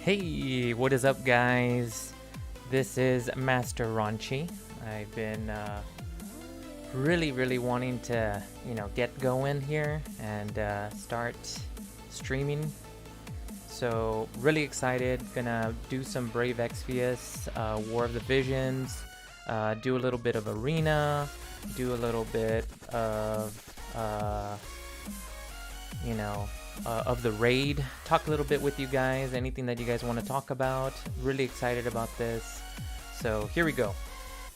Hey, what is up, guys? This is Master Raunchy. I've been really wanting to, get going here and start streaming. So really excited. Gonna do some Brave Exvius, War of the Visions, do a little bit of Arena, do a little bit of, of the raid, talk a little bit with you guys, anything that you guys want to talk about. Really excited about this. So here we go.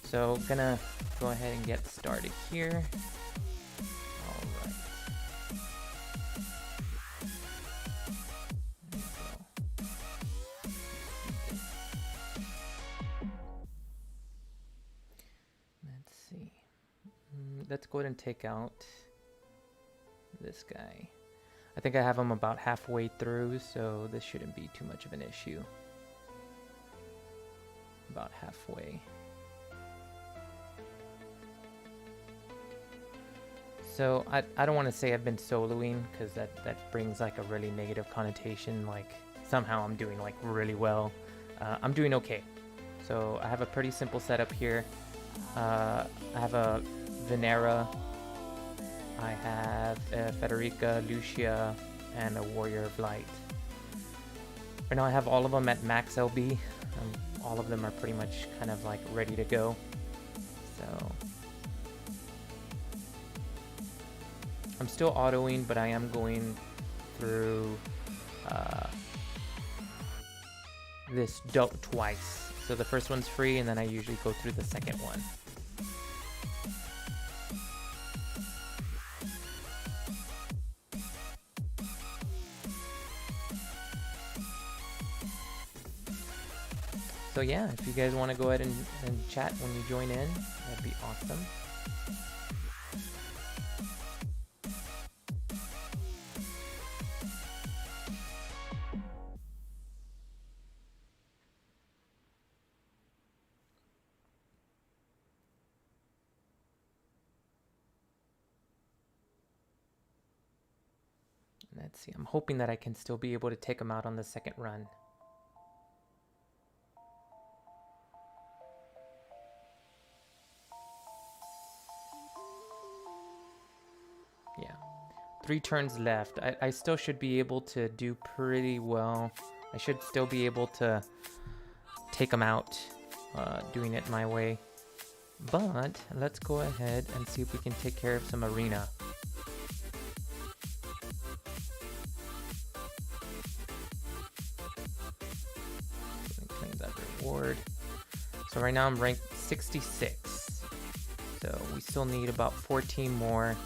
So gonna go ahead and get started here. All right. Let's see. Let's go ahead and take out this guy. I think I have him about halfway through, so this shouldn't be too much of an issue. About halfway. So I don't want to say I've been soloing, because that brings like a really negative connotation, like somehow I'm doing like really well. I'm doing okay. So I have a pretty simple setup here. I have a Venera, I have a Federica, Lucia, and a Warrior of Light. Right now I have all of them at max LB. All of them are pretty much kind of like ready to go. So I'm still autoing, but I am going through this twice. So the first one's free, and then I usually go through the second one. So yeah, if you guys want to go ahead and chat when you join in, that'd be awesome. Let's see, I'm hoping that I can still be able to take them out on the second run. Yeah, 3 turns left. I still should be able to do pretty well. I should still be able to take them out doing it my way. But let's go ahead and see if we can take care of some arena. Claim that reward. So right now I'm ranked 66. So we still need about 14 more,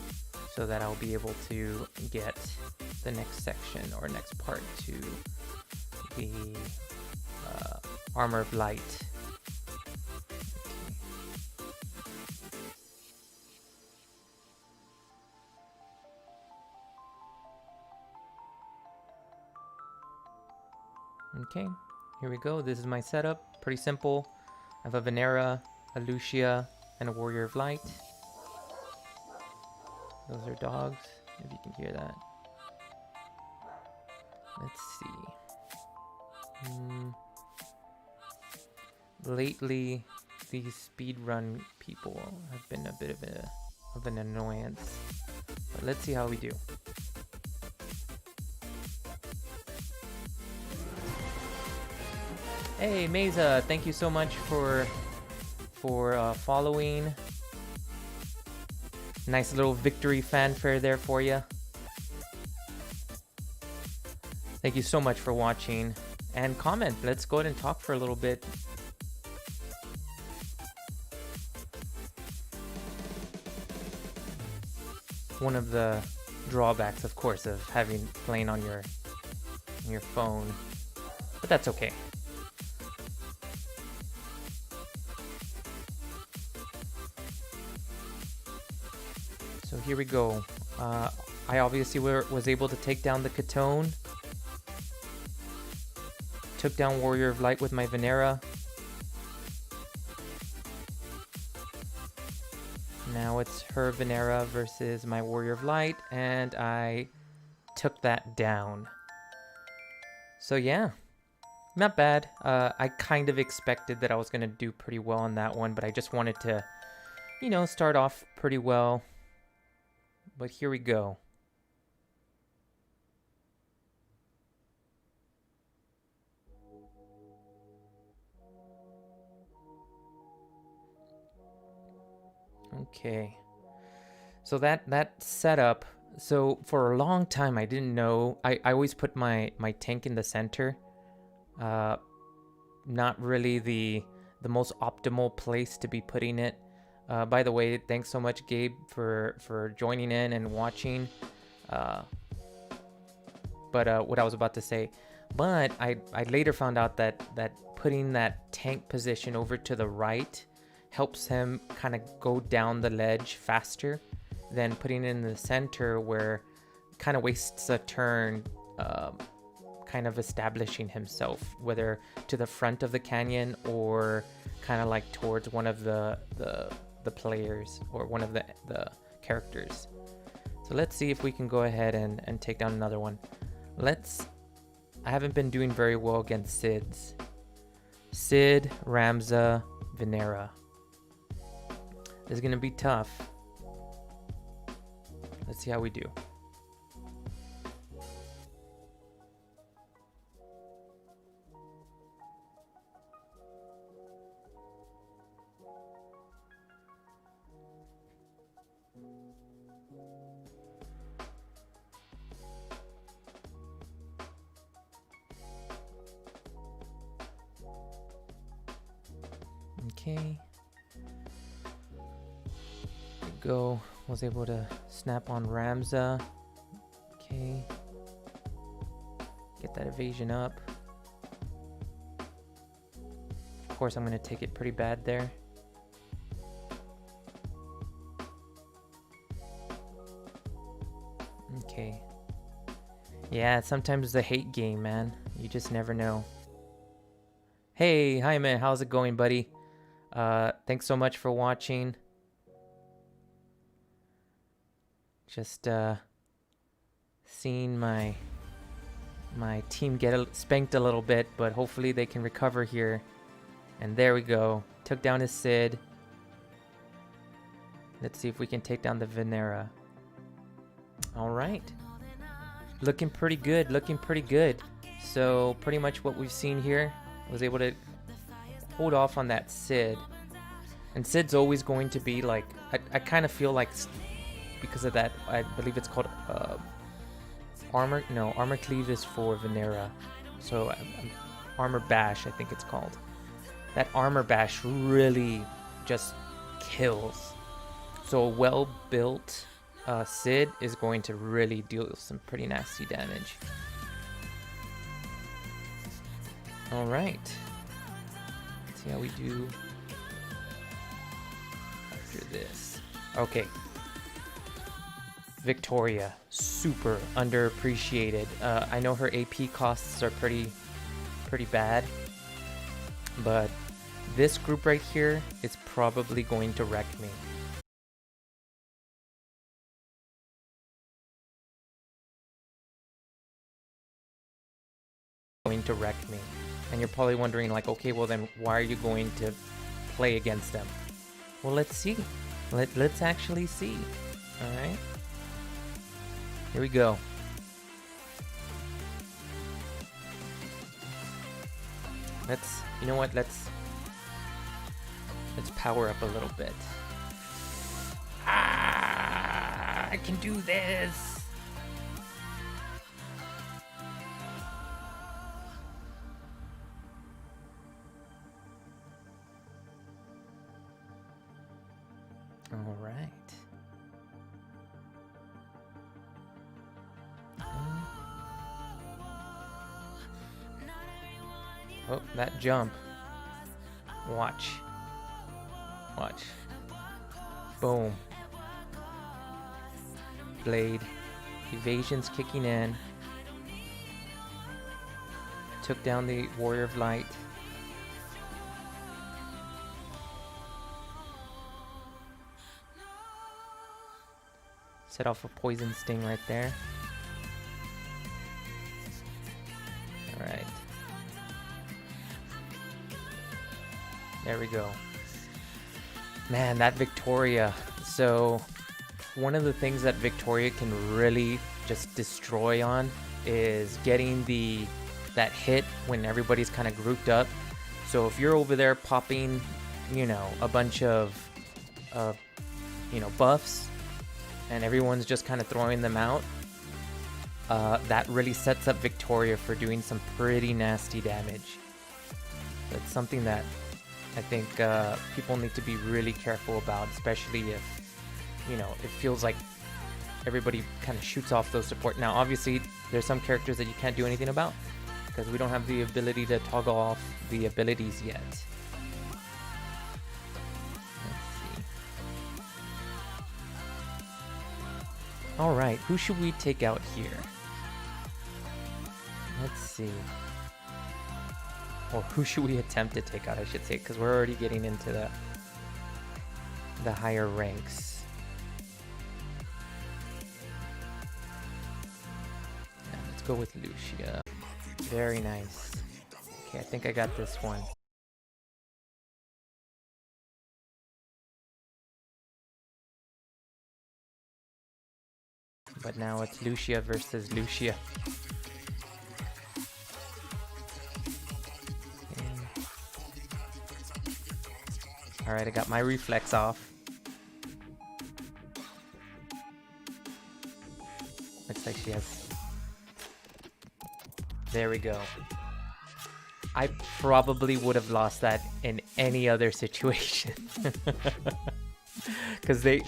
so that I'll be able to get the next section or next part to the Armor of Light. Okay, here we go. This is my setup. Pretty simple. I have a Venera, a Lucia, and a Warrior of Light. Those are dogs, if you can hear that. Let's see. Lately, these speedrun people have been a bit of an annoyance. But let's see how we do. Hey, Mesa, thank you so much for following. Nice little victory fanfare there for you. Thank you so much for watching. And comment. Let's go ahead and talk for a little bit. One of the drawbacks, of course, of playing on your phone. But that's okay. So here we go. I obviously was able to take down the Catone. Took down Warrior of Light with my Venera. Now it's her Venera versus my Warrior of Light, and I took that down. So yeah, Not bad. I kind of expected that I was going to do pretty well on that one, but I just wanted to, you know, start off pretty well. But here we go. Okay. So that setup, so for a long time I didn't know. I always put my tank in the center. Not really the most optimal place to be putting it. By the way, thanks so much, Gabe, for joining in and watching. But what I was about to say, but I later found out that putting that tank position over to the right helps him kind of go down the ledge faster than putting it in the center, where kind of wastes a turn, kind of establishing himself, whether to the front of the canyon or kind of like towards one of the players or one of the characters. So let's see if we can go ahead and take down another one. I haven't been doing very well against Sids. Sid, Ramza, Venera. This is gonna be tough. Let's see how we do. Okay. Go. Was able to snap on Ramza. Okay. Get that evasion up. Of course, I'm going to take it pretty bad there. Okay. Yeah, sometimes the hate game, man. You just never know. Hey, hi man, how's it going, buddy? Thanks so much for watching. Just seeing my team get spanked a little bit, but hopefully they can recover here. And there we go. Took down his Sid. Let's see if we can take down the Venera. All right. Looking pretty good, looking pretty good. So pretty much what we've seen here, was able to hold off on that Sid. And Sid's always going to be like, I kind of feel like, because of that, I believe it's called armor cleave is for Venera. So armor bash, I think it's called. That armor bash really just kills. So a well-built Sid is going to really deal some pretty nasty damage. All right. Let's see how we do after this. Okay. Victoria, super underappreciated. I know her AP costs are pretty bad, but this group right here is probably going to wreck me. And you're probably wondering, like, okay, well then why are you going to play against them? Well, let's see. Let's actually see. All right. Here we go. You know what? Let's power up a little bit. I can do this. All right. Oh, that jump. Watch. Boom. Blade. Evasion's kicking in. Took down the Warrior of Light. Set off a poison sting right there. Alright. There we go. Man, that Victoria. So one of the things that Victoria can really just destroy on is getting that hit when everybody's kind of grouped up. So if you're over there popping, you know, a bunch of you know, buffs, and everyone's just kind of throwing them out, that really sets up Victoria for doing some pretty nasty damage. That's something that I think people need to be really careful about, especially if, you know, it feels like everybody kind of shoots off those support. Now, obviously, there's some characters that you can't do anything about because we don't have the ability to toggle off the abilities yet. All right, who should we take out here? Let's see. Or who should we attempt to take out, I should say, because we're already getting into the higher ranks. Yeah, let's go with Lucia. Very nice. Okay, I think I got this one. But now it's Lucia versus Lucia. Alright, I got my reflex off. Looks like she has... There we go. I probably would have lost that in any other situation. Because the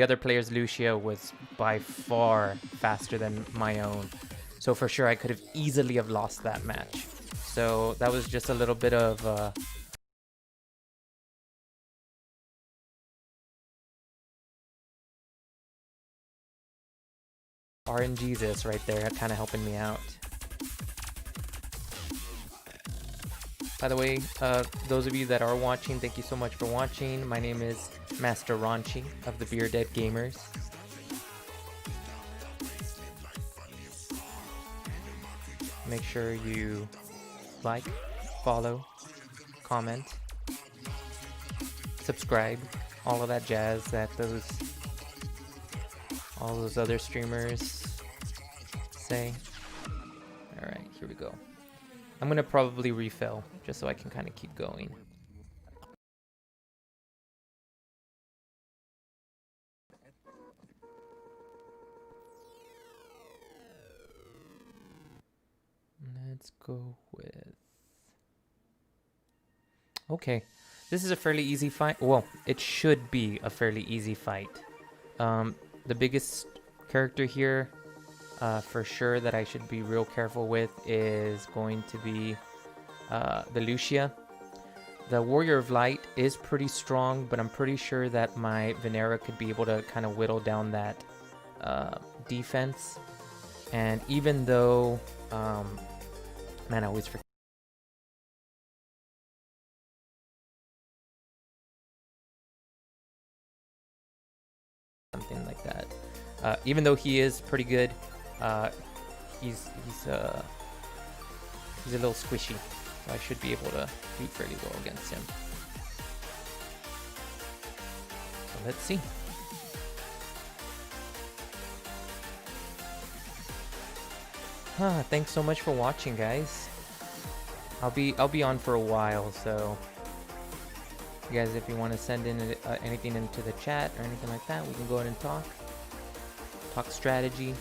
other player's Lucia was by far faster than my own. So for sure I could have easily have lost that match. So that was just a little bit of RNGesus right there, kind of helping me out. By the way, those of you that are watching, thank you so much for watching. My name is Master Raunchy of the Beer Dead Gamers. Make sure you like, follow, comment, subscribe, all of that jazz that all those other streamers say. All right, here we go. I'm gonna probably refill just so I can kind of keep going. Let's go with... Okay, this is a fairly easy fight. Well, it should be a fairly easy fight. The biggest character here, for sure, that I should be real careful with is going to be the Lucia. The Warrior of Light is pretty strong, but I'm pretty sure that my Venera could be able to kind of whittle down that defense. And even though... man, I always forget. Something like that. Even though he is pretty good, he's a little squishy, so I should be able to do fairly well against him. So let's see. Thanks so much for watching, guys. I'll be on for a while, so you guys, if you want to send in anything into the chat or anything like that, we can go ahead and talk strategy.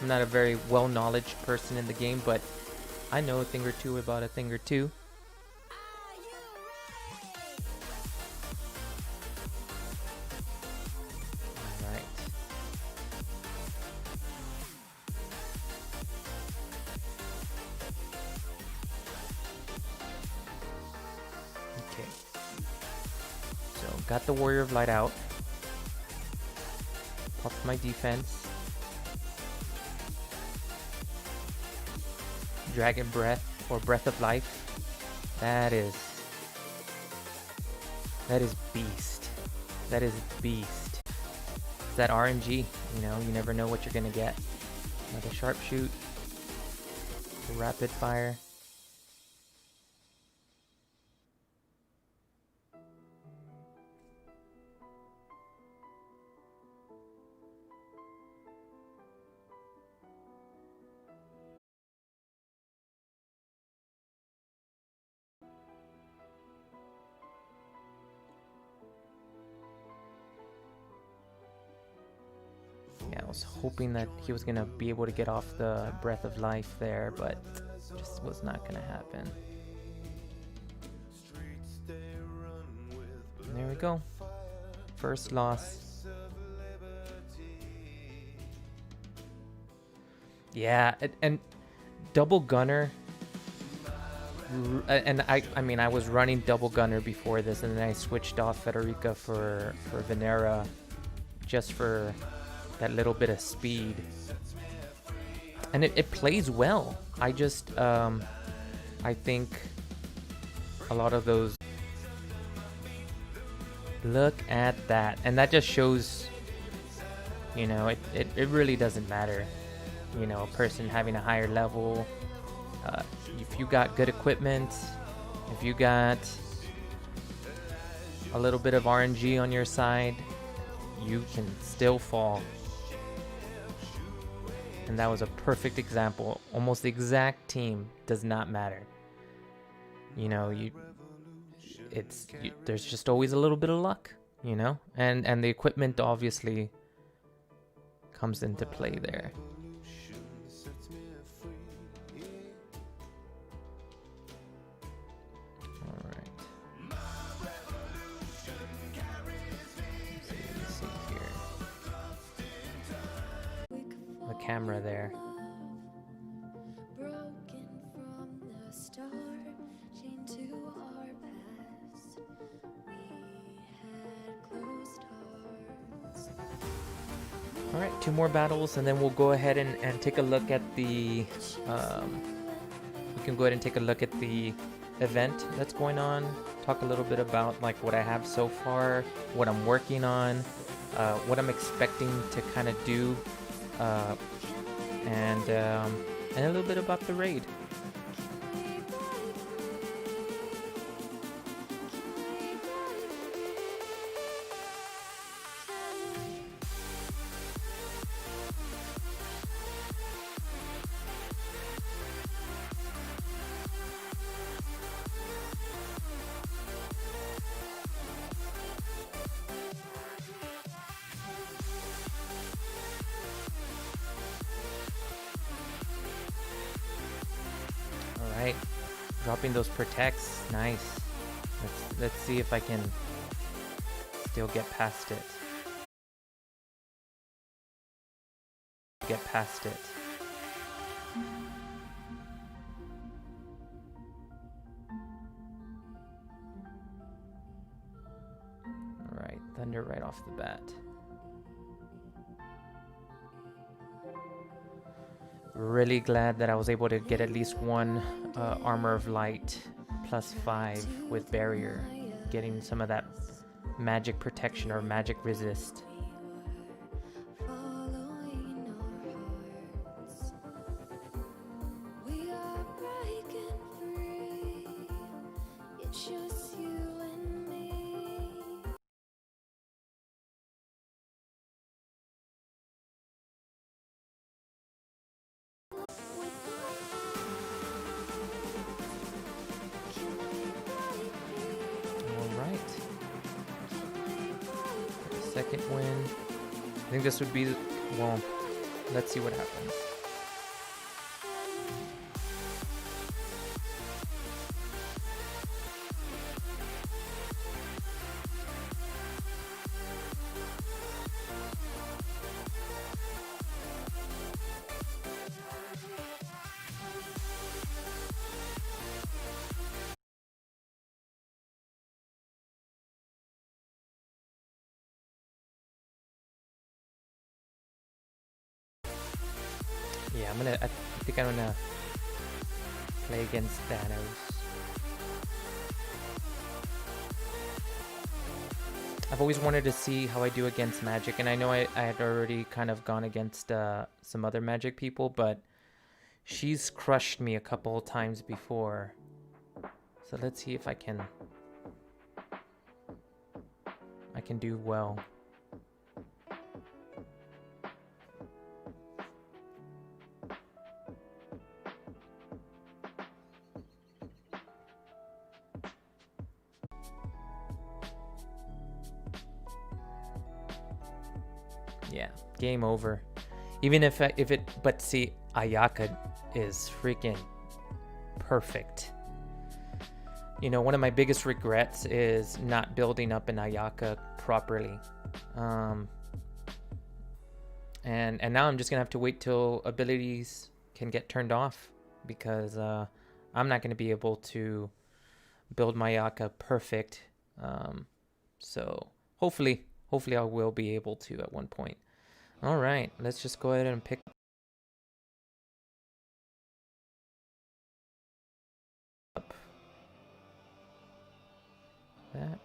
I'm not a very well-knowledge person in the game, but I know a thing or two about a thing or two. Alright. Okay. So, got the Warrior of Light out. Popped my defense. Dragon Breath, or Breath of Life. That is beast. That is beast. It's that RNG, you know, you never know what you're gonna get. Like a sharpshoot, rapid fire. Yeah, I was hoping that he was gonna be able to get off the Breath of Life there, but just was not gonna happen. And there we go. First loss. Yeah, and double gunner. And I mean, I was running double gunner before this, and then I switched off Federica for Venera, just for that little bit of speed. And it plays well. I just I think a lot of those. Look at that, and that just shows, you know, it really doesn't matter, you know, a person having a higher level. If you got good equipment, if you got a little bit of RNG on your side, you can still fall. And that was a perfect example. Almost the exact team does not matter. You know, there's just always a little bit of luck, you know, and the equipment obviously comes into play there. All right. Let's see here. The camera there. All right, 2 more battles, and then we'll go ahead and take a look at the. We can go ahead and take a look at the event that's going on. Talk a little bit about like what I have so far, what I'm working on, what I'm expecting to kind of do, and a little bit about the raid. Alright, dropping those protects, nice. Let's see if I can still get past it. Get past it. Alright, thunder right off the bat. Really glad that I was able to get at least one armor of light +5 with barrier, getting some of that magic protection or magic resist. Second win. I think this would be, well, let's see what happens. Yeah, I think I'm gonna play against Thanos. I've always wanted to see how I do against magic, and I know I had already kind of gone against some other magic people, but she's crushed me a couple times before. So let's see if I can do well. Yeah, game over. Even if it, but see, Ayaka is freaking perfect. You know, one of my biggest regrets is not building up an Ayaka properly. And now I'm just gonna have to wait till abilities can get turned off, because I'm not gonna be able to build my Ayaka perfect. So hopefully I will be able to at one point. All right, let's just go ahead and pick up that.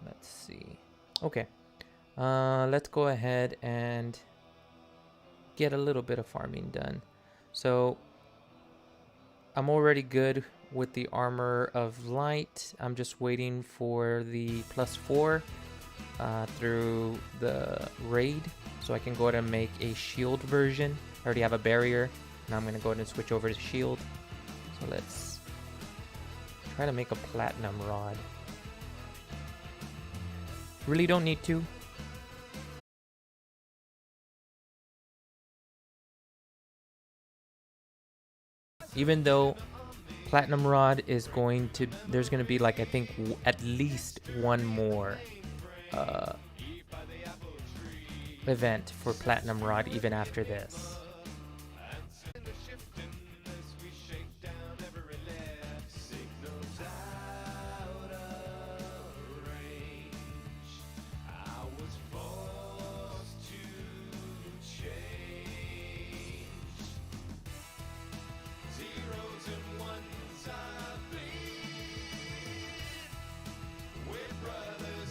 Let's see. Okay, let's go ahead and get a little bit of farming done. So I'm already good with the armor of light. I'm just waiting for the +4 through the raid, so I can go ahead and make a shield version. I already have a barrier. Now I'm going to go ahead and switch over to shield. So let's try to make a platinum rod. Really don't need to. Even though platinum rod is going to, there's going to be like, I think at least one more event for platinum rod even after this.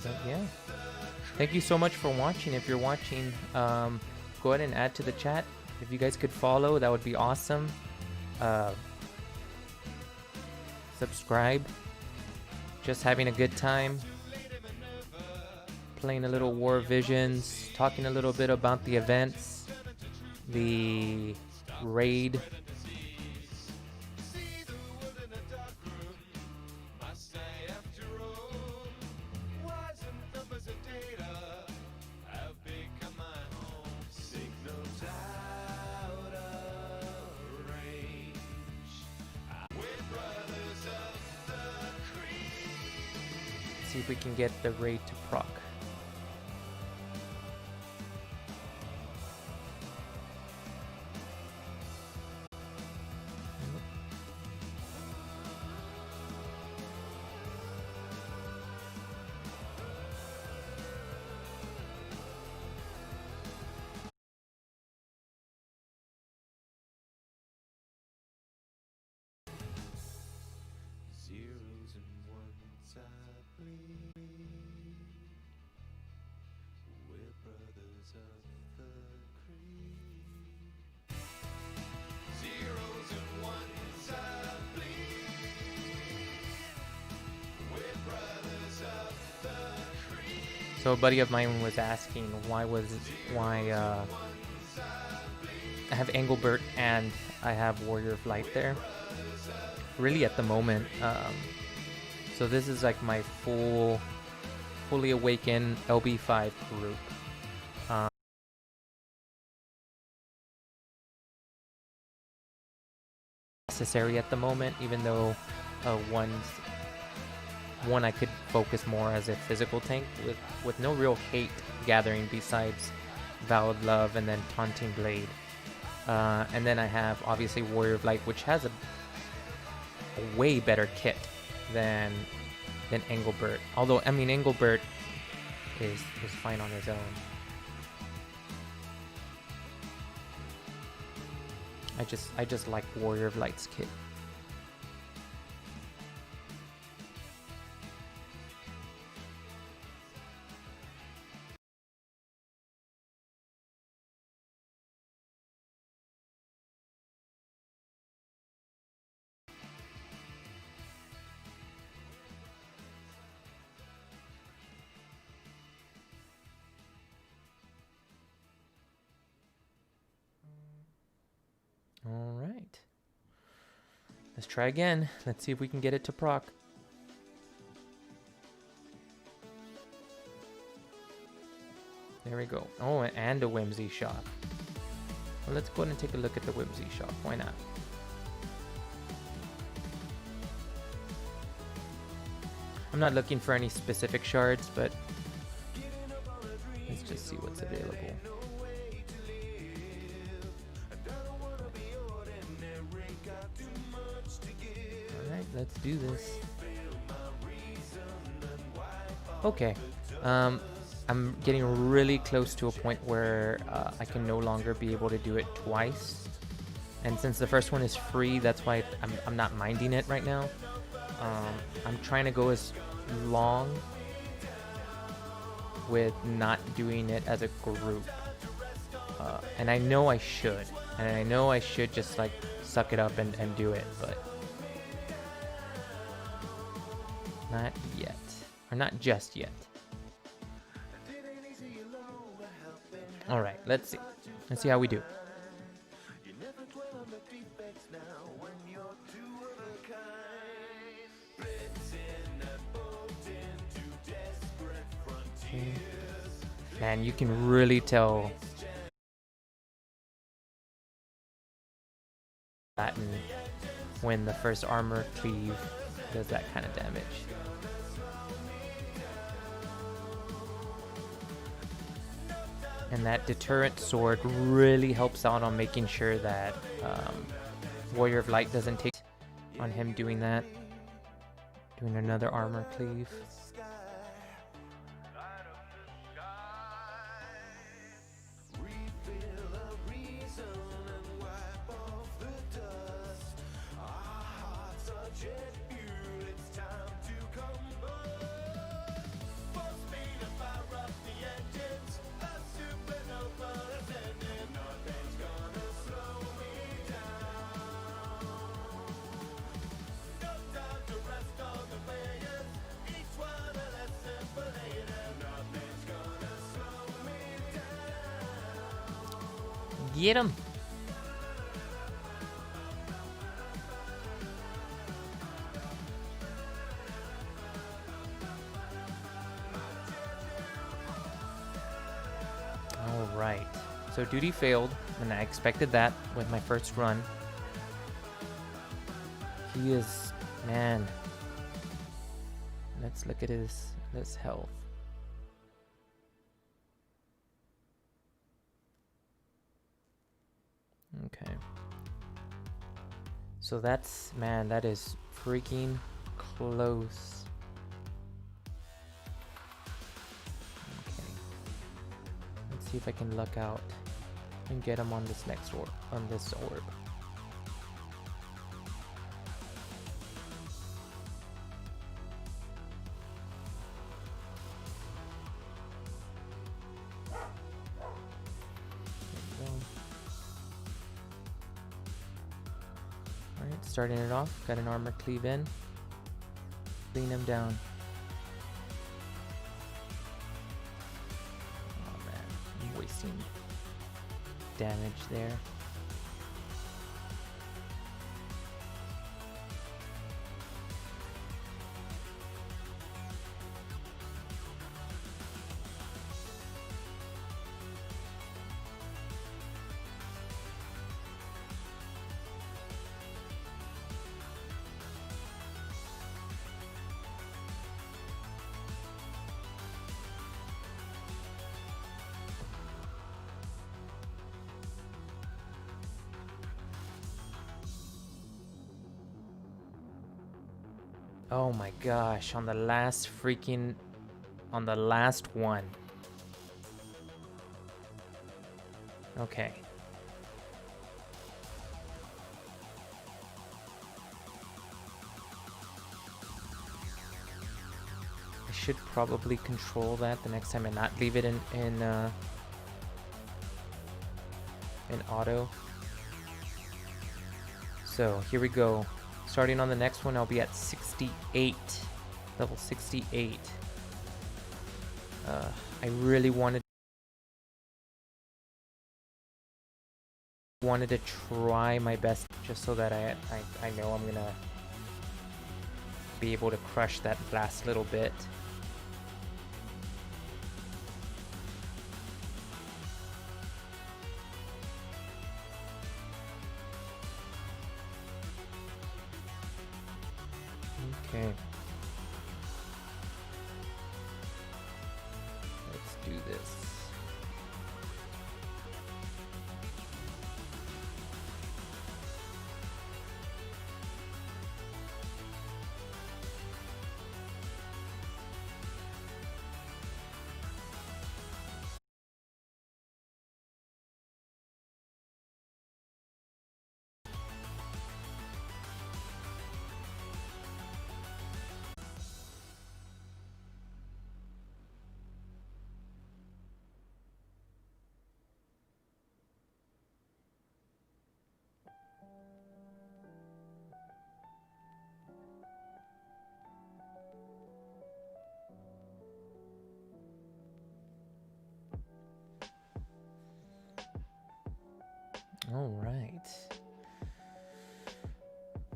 But yeah, thank you so much for watching. If you're watching, go ahead and add to the chat. If you guys could follow, that would be awesome. Subscribe. Just having a good time, playing a little War Visions, talking a little bit about the events, the raid. See if we can get the raid to proc. So a buddy of mine was asking why I have Engelbert and I have Warrior of Light there. Really at the moment, so this is like my fully awakened LB5 group. Necessary at the moment, even though one I could focus more as a physical tank with no real hate gathering besides Vowed Love and then Taunting Blade. And then I have obviously Warrior of Light, which has a way better kit than Engelbert. Although I mean Engelbert is fine on his own. I just like Warrior of Light's kit. All right. Let's try again. Let's see if we can get it to proc. Here we go. Oh, and a Whimsy shop. Well, let's go ahead and take a look at the Whimsy shop. Why not? I'm not looking for any specific shards, but let's just see what's available. Alright, let's do this. Okay. I'm getting really close to a point where I can no longer be able to do it twice. And since the first one is free, that's why I'm not minding it right now. I'm trying to go as long with not doing it as a group. And I know I should. And I know I should just like suck it up and do it, but not yet. Or not just yet. Alright, let's see. Let's see how we do. Okay. Man, you can really tell Latin when the first armor cleave does that kind of damage. And that deterrent sword really helps out on making sure that Warrior of Light doesn't take on him doing that. Doing another armor cleave. Get him! Alright, so duty failed, and I expected that with my first run. He is, man. Let's look at his health. Okay. So that's, man, that is freaking close. Okay. Let's see if I can luck out and get him on this next orb, on this orb. Alright, starting it off, got an armor cleave in. Lean him down. Oh man, I'm wasting damage there. Oh my gosh, on the last one. Okay. I should probably control that the next time and not leave it in auto. So here we go. Starting on the next one, I'll be at 68, level 68. I really wanted to try my best just so that I know I'm gonna be able to crush that last little bit. Okay. Let's do this. All right.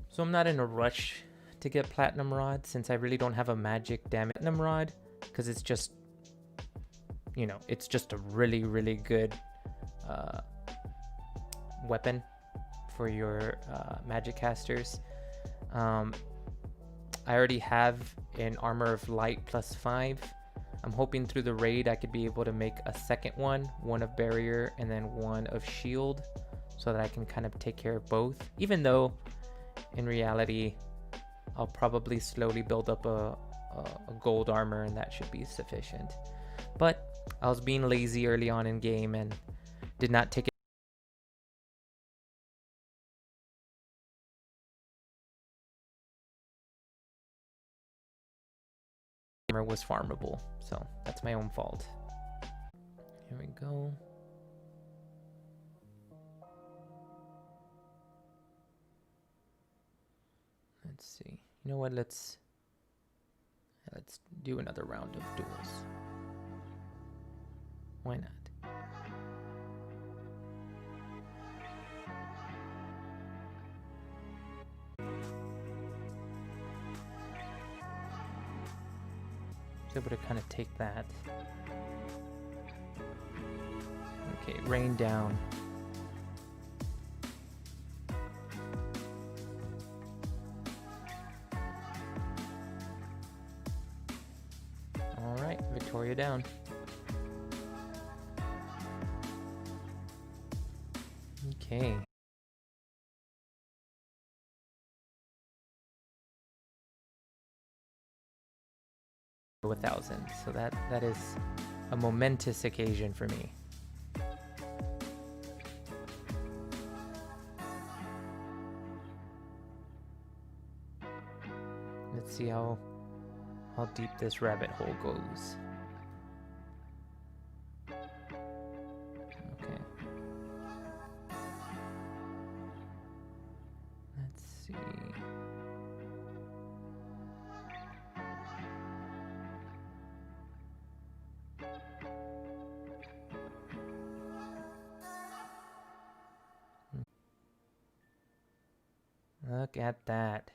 So I'm not in a rush to get Platinum Rod since I really don't have a magic damage Platinum Rod because it's just, you know, it's just a really, really good weapon for your magic casters. I already have an Armor of Light +5. I'm hoping through the raid I could be able to make a second one of Barrier and then one of Shield, so that I can kind of take care of both. Even though, in reality, I'll probably slowly build up a gold armor and that should be sufficient. But I was being lazy early on in game and did not take it. Armor was farmable, so that's my own fault. Here we go. Let's see. You know what? Let's do another round of duels. Why not? Was able to kind of take that. Okay, rain down. All right, Victoria down. Okay. A 1,000, so that is a momentous occasion for me. Let's see how deep this rabbit hole goes. Okay. Let's see. Look at that.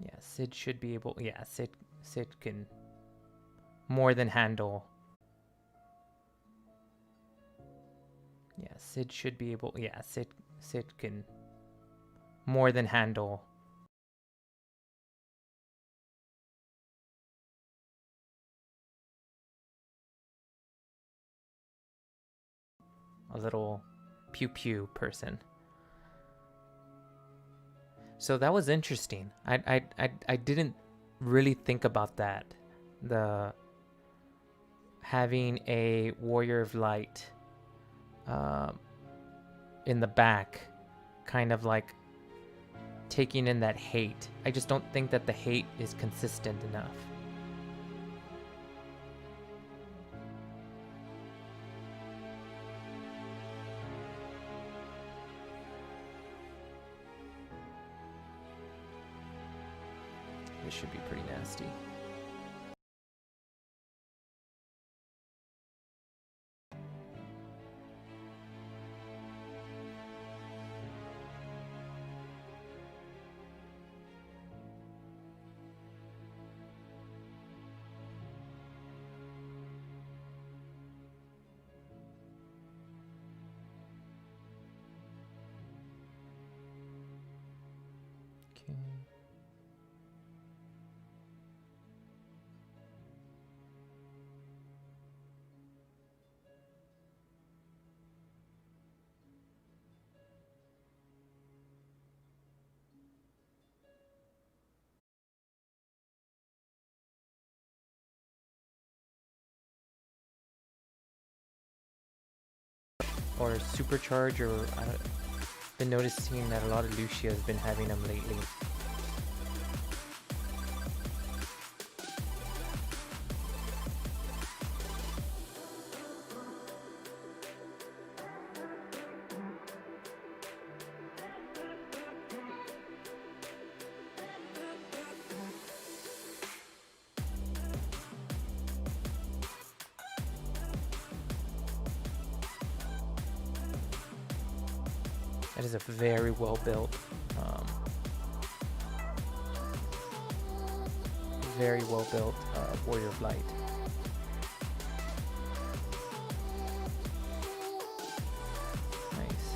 Yeah, Sid should be able. Yeah, Sid can more than handle. Yeah, Sid should be able. Yeah, Sid can more than handle. A little pew pew person. So that was interesting. I didn't really think about that. The having a Warrior of Light in the back, kind of like taking in that hate. I just don't think that the hate is consistent enough. This should be pretty nasty. or supercharge, or I've been noticing that a lot of Lucia has been having them lately. That is a very well built, Warrior of Light. Nice.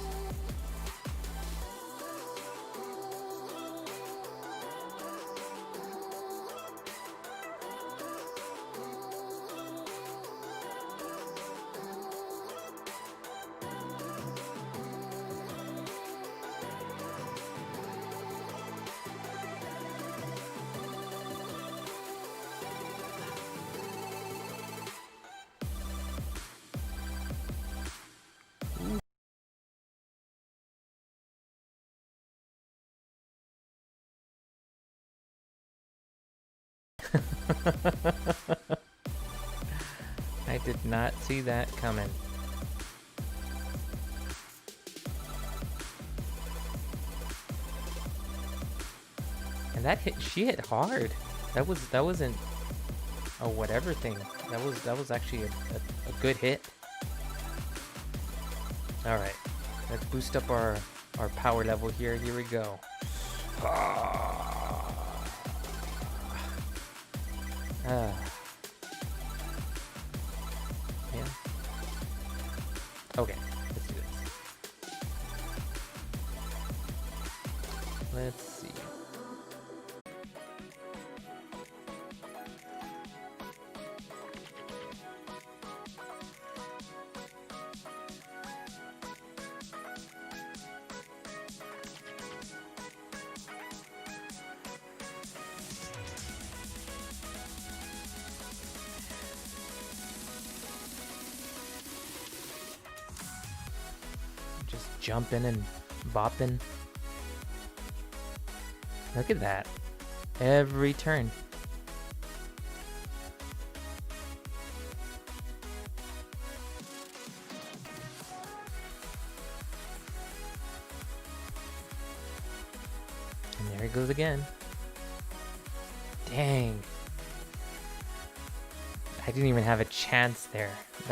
I did not see that coming. And that hit, she hit hard. That wasn't a whatever thing. That was actually a good hit. All right, let's boost up our power level here. Here we go. Yeah. Okay, let's do this. Let's see. Just jumping and bopping. Look at that. Every turn. And there he goes again. Dang. I didn't even have a chance there.